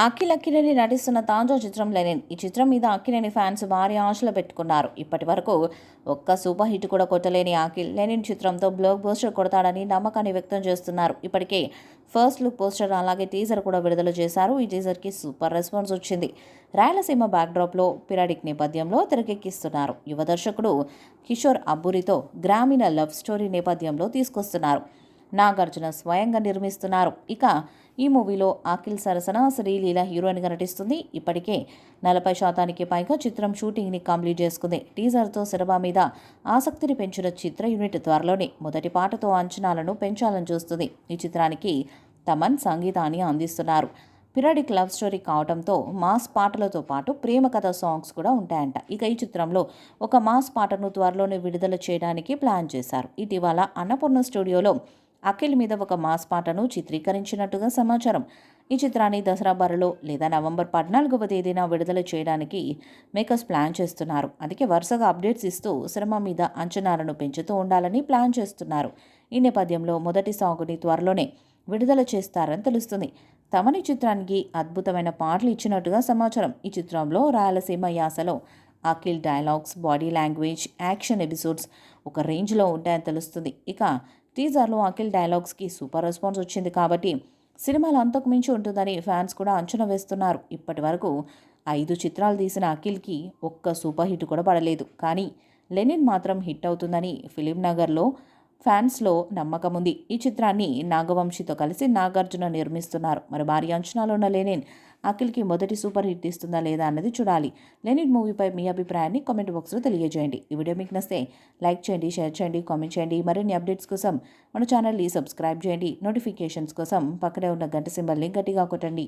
అఖిల్ అక్కినేని నటిస్తున్న తాజా చిత్రం లెనిన్. ఈ చిత్రం మీద అక్కినేని ఫ్యాన్స్ భారీ ఆశలు పెట్టుకున్నారు. ఇప్పటి వరకు ఒక్క సూపర్ హిట్ కూడా కొట్టలేని అఖిల్ లెనిన్ చిత్రంతో బ్లాక్ బస్టర్ కొడతాడని నమ్మకాన్ని వ్యక్తం చేస్తున్నారు. ఇప్పటికే ఫస్ట్ లుక్ పోస్టర్ అలాగే టీజర్ కూడా విడుదల చేశారు. ఈ టీజర్కి సూపర్ రెస్పాన్స్ వచ్చింది. రాయలసీమ బ్యాక్డ్రాప్లో పిరాడిక్ నేపథ్యంలో తెరకెక్కిస్తున్నారు. యువ దర్శకుడు కిషోర్ అబ్బూరితో గ్రామీణ లవ్ స్టోరీ నేపథ్యంలో తీసుకొస్తున్నారు. నాగార్జున స్వయంగా నిర్మిస్తున్నారు. ఇక ఈ మూవీలో అఖిల్ సరసన శ్రీలీల హీరోయిన్గా నటిస్తుంది. ఇప్పటికే 40% పైగా చిత్రం షూటింగ్ని కంప్లీట్ చేసుకుంది. టీజర్తో సినిమా మీద ఆసక్తిని పెంచిన చిత్ర యూనిట్ త్వరలోనే మొదటి పాటతో అంచనాలను పెంచాలని చూస్తుంది. ఈ చిత్రానికి తమన్ సంగీతాన్ని అందిస్తున్నారు. పిరాడిక్ లవ్ స్టోరీ కావడంతో మాస్ పాటలతో పాటు ప్రేమ కథ సాంగ్స్ కూడా ఉంటాయంట. ఇక ఈ చిత్రంలో ఒక మాస్ పాటను త్వరలోనే విడుదల చేయడానికి ప్లాన్ చేశారు. ఇటీవల అన్నపూర్ణ స్టూడియోలో అఖిల్ మీద ఒక మాస్ పాటను చిత్రీకరించినట్టుగా సమాచారం. ఈ చిత్రాన్ని దసరా బరిలో లేదా నవంబర్ 14వ తేదీన విడుదల చేయడానికి మేకర్స్ ప్లాన్ చేస్తున్నారు. అందుకే వరుసగా అప్డేట్స్ ఇస్తూ సినిమా మీద అంచనాలను పెంచుతూ ఉండాలని ప్లాన్ చేస్తున్నారు. ఈ నేపథ్యంలో మొదటి సాంగ్ని త్వరలోనే విడుదల చేస్తారని తెలుస్తుంది. తమని చిత్రానికి అద్భుతమైన పాటలు ఇచ్చినట్టుగా సమాచారం. ఈ చిత్రంలో రాయలసీమ యాసలో Akhil dialogues, body language, action episodes ఒక రేంజ్లో ఉంటాయని తెలుస్తుంది. ఇక టీజర్లో అఖిల్ డైలాగ్స్కి సూపర్ రెస్పాన్స్ వచ్చింది కాబట్టి సినిమాలు అంతకు మించి ఉంటుందని ఫ్యాన్స్ కూడా అంచనా వేస్తున్నారు. ఇప్పటి వరకు 5 చిత్రాలు తీసిన అఖిల్కి ఒక్క సూపర్ హిట్ కూడా పడలేదు. కానీ లెనిన్ మాత్రం హిట్ అవుతుందని ఫిలిం నగర్లో ఫ్యాన్స్లో నమ్మకం ఉంది. ఈ చిత్రాన్ని నాగవంశితో కలిసి నాగార్జున నిర్మిస్తున్నారు. మరి భారీ అంచనాలు ఉన్న లెనిన్ అఖిల్కి మొదటి సూపర్ హిట్ ఇస్తుందా లేదా అన్నది చూడాలి. లెనిన్ మూవీపై మీ అభిప్రాయాన్ని కామెంట్ బాక్స్లో తెలియజేయండి. ఈ వీడియో మీకు నచ్చితే లైక్ చేయండి, షేర్ చేయండి, కామెంట్ చేయండి. మరిన్ని అప్డేట్స్ కోసం మన ఛానల్ని సబ్స్క్రైబ్ చేయండి. నోటిఫికేషన్స్ కోసం పక్కనే ఉన్న గంట సింబల్ని గట్టిగా కొట్టండి.